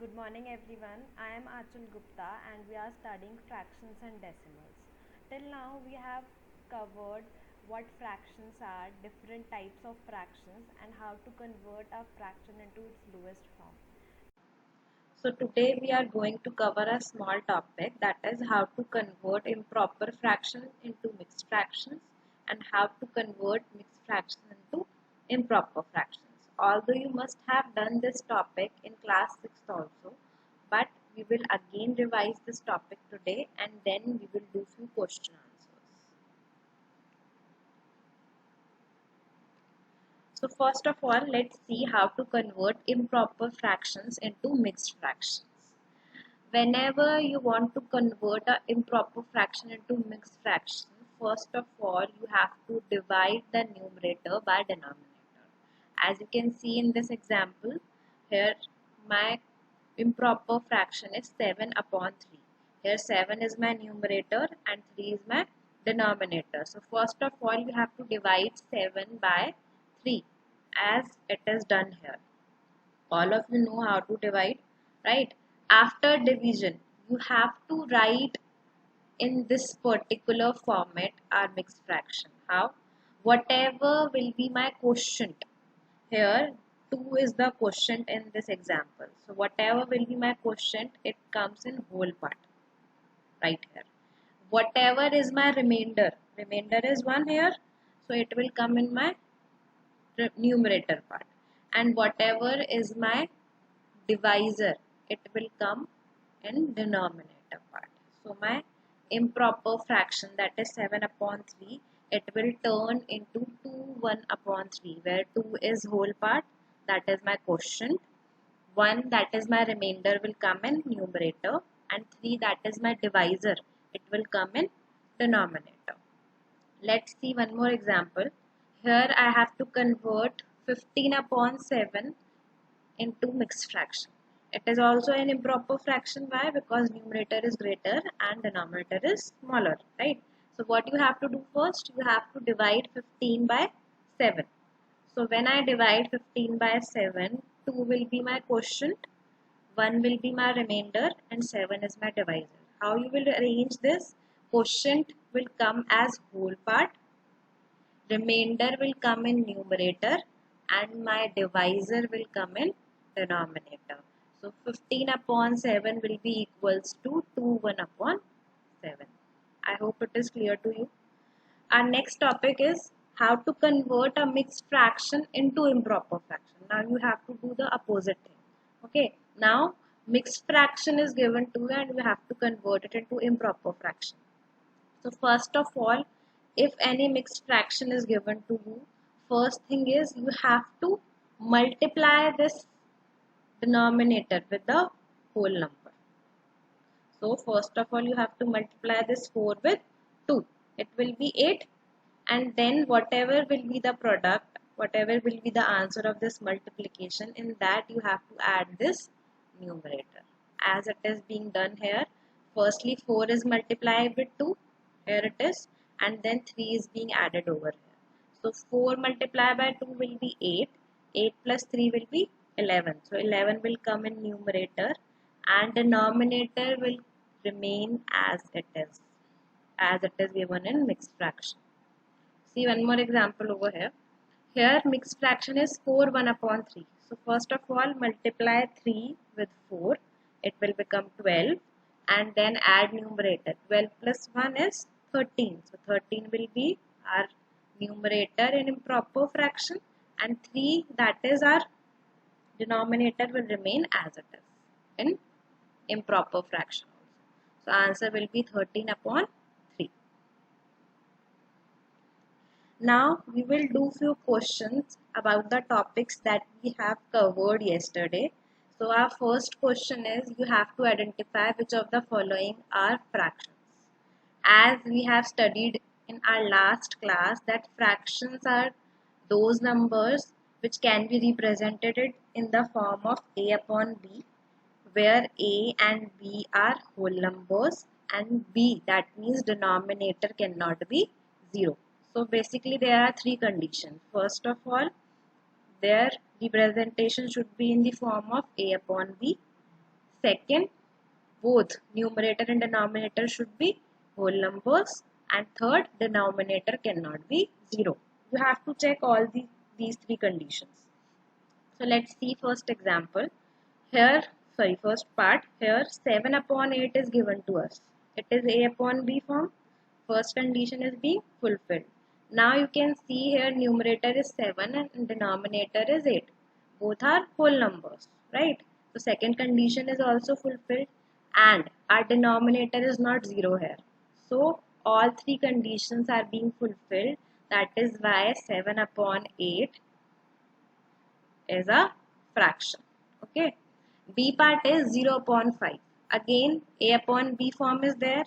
Good morning everyone. I am Achal Gupta and we are studying fractions and decimals. Till now we have covered what fractions are, different types of fractions and how to convert a fraction into its lowest form. So today we are going to cover a small topic, that is how to convert improper fractions into mixed fractions and how to convert mixed fractions into improper fractions. Although you must have done this topic in class 6th also, but we will again revise this topic today and then we will do few question answers. So first of all, let's see how to convert improper fractions into mixed fractions. Whenever you want to convert an improper fraction into mixed fraction, first of all you have to divide the numerator by denominator. As you can see in this example, here my improper fraction is 7 upon 3. Here 7 is my numerator and 3 is my denominator. So first of all you have to divide 7 by 3 as it is done here. All of you know how to divide, right? After division you have to write in this particular format our mixed fraction. How? Whatever will be my quotient, here 2 is the quotient in this example, so whatever will be my quotient, it comes in whole part right here. Whatever is my remainder is 1 here, so it will come in my numerator part, and whatever is my divisor, it will come in denominator part. So my improper fraction, that is 7 upon 3, it will turn into 2 1 upon 3, where 2 is whole part, that is my quotient, 1 that is my remainder will come in numerator, and 3 that is my divisor, it will come in denominator. Let's see one more example. Here I have to convert 15 upon 7 into mixed fraction. It is also an improper fraction. Why? Because numerator is greater and denominator is smaller, right? So what you have to do first, you have to divide 15 by 7. So when I divide 15 by 7, 2 will be my quotient, 1 will be my remainder and 7 is my divisor. How you will arrange this? Quotient will come as whole part, remainder will come in numerator and my divisor will come in denominator. So 15 upon 7 will be equals to 2 1 upon 7. I hope it is clear to you. Our next topic is how to convert a mixed fraction into improper fraction. Now you have to do the opposite thing. Okay. Now mixed fraction is given to you and you have to convert it into improper fraction. So first of all, if any mixed fraction is given to you, first thing is you have to multiply this denominator with the whole number. So first of all you have to multiply this 4 with 2. It will be 8, and then whatever will be the product, whatever will be the answer of this multiplication, in that you have to add this numerator. As it is being done here, firstly 4 is multiplied with 2, here it is, and then 3 is being added over here. So 4 multiplied by 2 will be 8, 8 plus 3 will be 11. So 11 will come in numerator and denominator will remain as it is given in mixed fraction. See one more example over here. Here mixed fraction is 4 1 upon 3. So first of all multiply 3 with 4. It will become 12 and then add numerator. 12 plus 1 is 13. So 13 will be our numerator in improper fraction and 3, that is our denominator, will remain as it is in improper fraction also. So answer will be 13 upon 3. Now we will do few questions about the topics that we have covered yesterday. So our first question is, you have to identify which of the following are fractions. As we have studied in our last class that fractions are those numbers which can be represented in the form of a upon b, where a and b are whole numbers and b, that means denominator cannot be 0. So basically there are three conditions. First of all, their representation should be in the form of a upon b. Second, both numerator and denominator should be whole numbers. And third, denominator cannot be 0. You have to check all these three conditions. So let's see first example. First part. Here 7 upon 8 is given to us. It is A upon B form. First condition is being fulfilled. Now you can see here numerator is 7 and denominator is 8. Both are whole numbers, right? So second condition is also fulfilled and our denominator is not 0 here. So all three conditions are being fulfilled. That is why 7 upon 8 is a fraction. Okay. B part is 0 upon 5. Again A upon B form is there.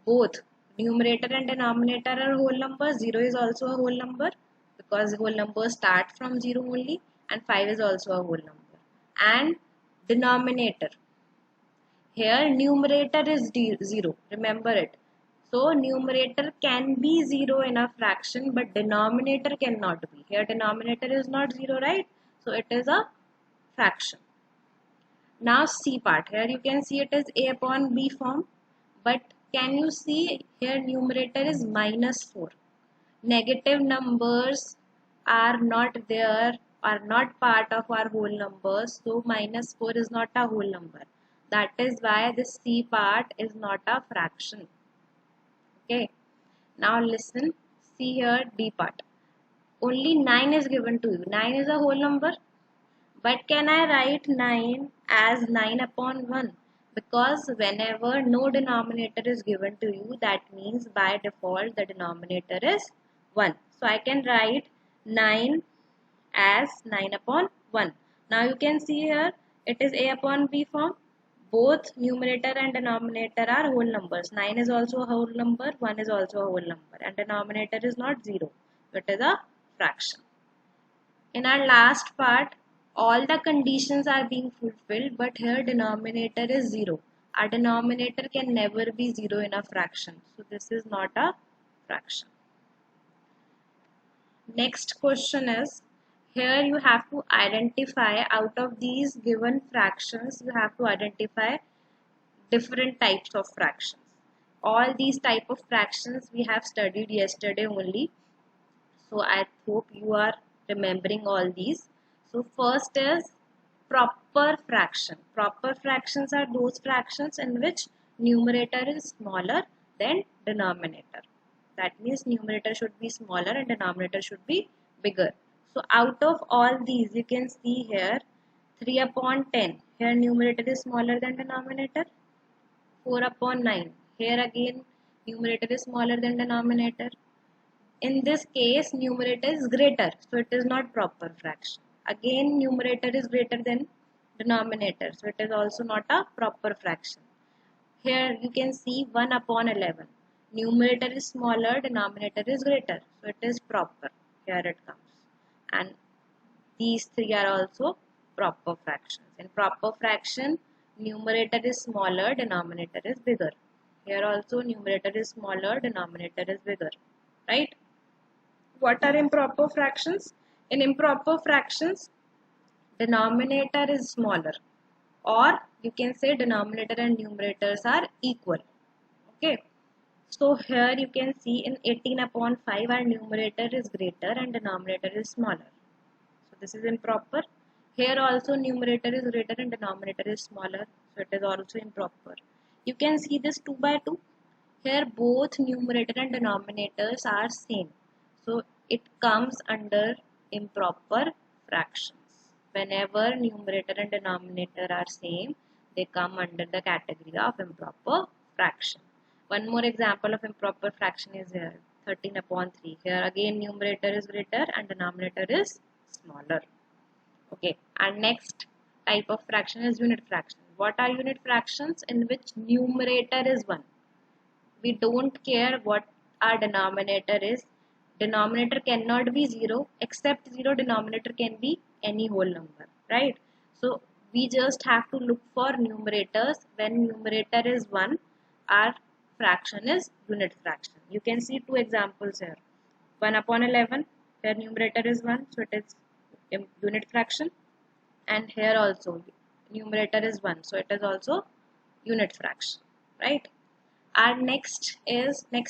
Both numerator and denominator are whole numbers. 0 is also a whole number because whole numbers start from 0 only, and 5 is also a whole number. And denominator, here numerator is 0, remember it. So numerator can be 0 in a fraction, but denominator cannot be. Here denominator is not 0, right? So it is a fraction. Now C part, here you can see it is A upon B form, but can you see here numerator is minus 4. Negative numbers are not there, are not part of our whole numbers, so minus 4 is not a whole number. That is why this C part is not a fraction. Okay, now listen, see here D part. Only 9 is given to you. 9 is a whole number. But can I write 9 as 9 upon 1? Because whenever no denominator is given to you, that means by default the denominator is 1. So I can write 9 as 9 upon 1. Now you can see here it is A upon B form. Both numerator and denominator are whole numbers. 9 is also a whole number, 1 is also a whole number, and denominator is not 0. It is a fraction. In our last part, all the conditions are being fulfilled, but here denominator is 0. Our denominator can never be 0 in a fraction. So this is not a fraction. Next question is, here you have to identify out of these given fractions, you have to identify different types of fractions. All these type of fractions we have studied yesterday only. So I hope you are remembering all these. So first is proper fraction. Proper fractions are those fractions in which numerator is smaller than denominator. That means numerator should be smaller and denominator should be bigger. So out of all these, you can see here 3 upon 10. Here numerator is smaller than denominator. 4 upon 9. Here again numerator is smaller than denominator. In this case, numerator is greater, so it is not proper fraction. Again, numerator is greater than denominator, so it is also not a proper fraction. Here you can see 1 upon 11. Numerator is smaller, denominator is greater, so it is proper. Here it comes. And these three are also proper fractions. In proper fraction, numerator is smaller, denominator is bigger. Here also numerator is smaller, denominator is bigger. Right? What are improper fractions? In improper fractions, denominator is smaller, or you can say denominator and numerators are equal. Okay. So here you can see in 18 upon 5 our numerator is greater and denominator is smaller. So this is improper. Here also numerator is greater and denominator is smaller. So it is also improper. You can see this 2 by 2. Here both numerator and denominators are same. So it comes under improper fractions. Whenever numerator and denominator are same, they come under the category of improper fraction. One more example of improper fraction is here, 13 upon 3. Here again numerator is greater and denominator is smaller. Okay, and next type of fraction is unit fraction. What are unit fractions? In which numerator is 1. We don't care what our denominator is. Denominator cannot be 0, except 0 denominator can be any whole number, right? So we just have to look for numerators. When numerator is 1, our fraction is unit fraction. You can see two examples here. 1 upon 11, here numerator is 1, so it is unit fraction. And here also numerator is 1, so it is also unit fraction, right? Our next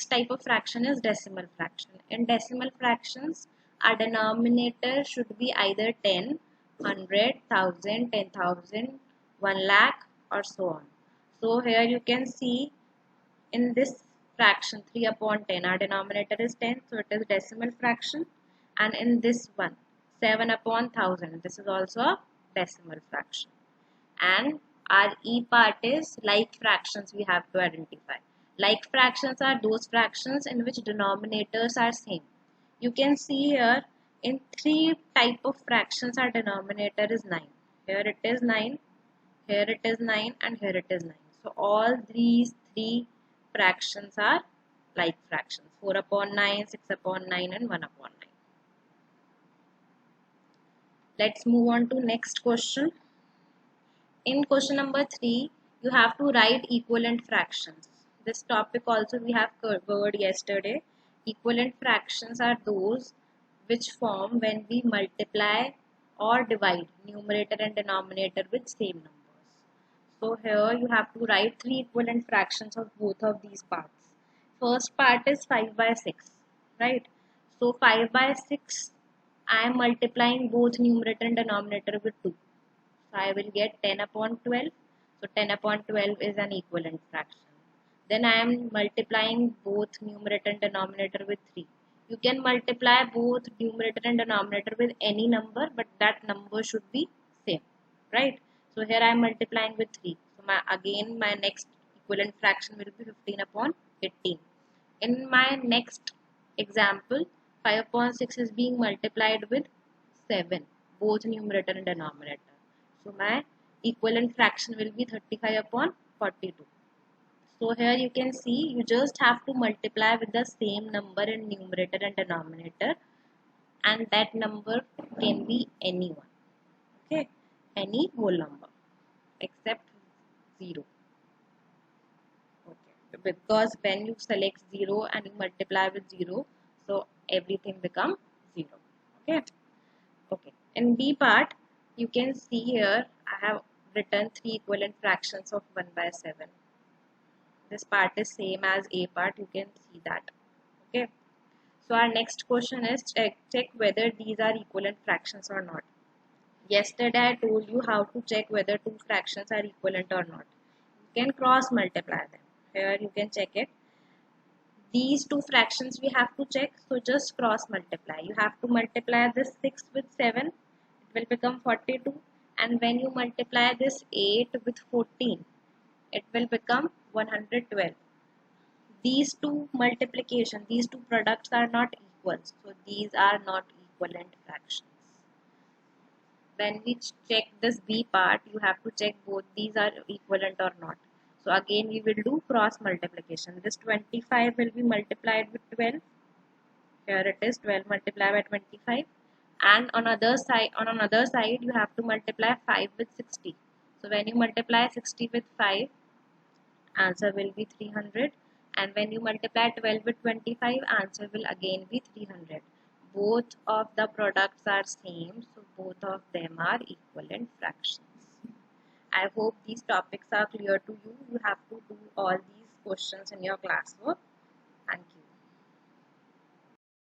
type of fraction is decimal fraction. In decimal fractions, our denominator should be either 10, 100, 1000, 10,000, 1 lakh, or so on. So here you can see in this fraction 3 upon 10, our denominator is 10, so it is decimal fraction. And in this one, 7 upon 1000, this is also a decimal fraction. And our E part is like fractions we have to identify. Like fractions are those fractions in which denominators are same. You can see here in 3 type of fractions our denominator is 9. Here it is 9, here it is 9, and here it is 9. So all these 3 fractions are like fractions. 4 upon 9, 6 upon 9, and 1 upon 9. Let's move on to next question. In question number 3, you have to write equivalent fractions. This topic also we have covered yesterday. Equivalent fractions are those which form when we multiply or divide numerator and denominator with same numbers. So here you have to write 3 equivalent fractions of both of these parts. First part is 5 by 6, right? So 5 by 6, I am multiplying both numerator and denominator with 2. So I will get 10 upon 12. So 10 upon 12 is an equivalent fraction. Then I am multiplying both numerator and denominator with 3. You can multiply both numerator and denominator with any number, but that number should be same, right? So here I am multiplying with 3. So my next equivalent fraction will be 15 upon 18. In my next example, 5 upon 6 is being multiplied with 7, both numerator and denominator. So my equivalent fraction will be 35 upon 42. So here you can see you just have to multiply with the same number in numerator and denominator, and that number can be anyone. Okay, any whole number except 0. Okay, because when you select 0 and you multiply with 0, so everything becomes 0. Okay. Okay, in B part, you can see here I have written 3 equivalent fractions of 1 by 7. This part is same as A part, you can see that. Okay, so our next question is check whether these are equivalent fractions or not. Yesterday I told you how to check whether 2 fractions are equivalent or not. You can cross multiply them. Here you can check it. These 2 fractions we have to check, so just cross multiply. You have to multiply this 6 with 7, it will become 42, and when you multiply this 8 with 14, it will become 112. These 2 multiplication, these 2 products are not equal, so these are not equivalent fractions. When we check this B part, you have to check both these are equivalent or not. So again we will do cross multiplication. This 25 will be multiplied with 12. Here it is 12 multiplied by 25. And on another side you have to multiply 5 with 60. So when you multiply 60 with 5, answer will be 300. And when you multiply 12 with 25, answer will again be 300. Both of the products are same, so both of them are equivalent fractions. I hope these topics are clear to you. You have to do all these questions in your classwork. Thank you.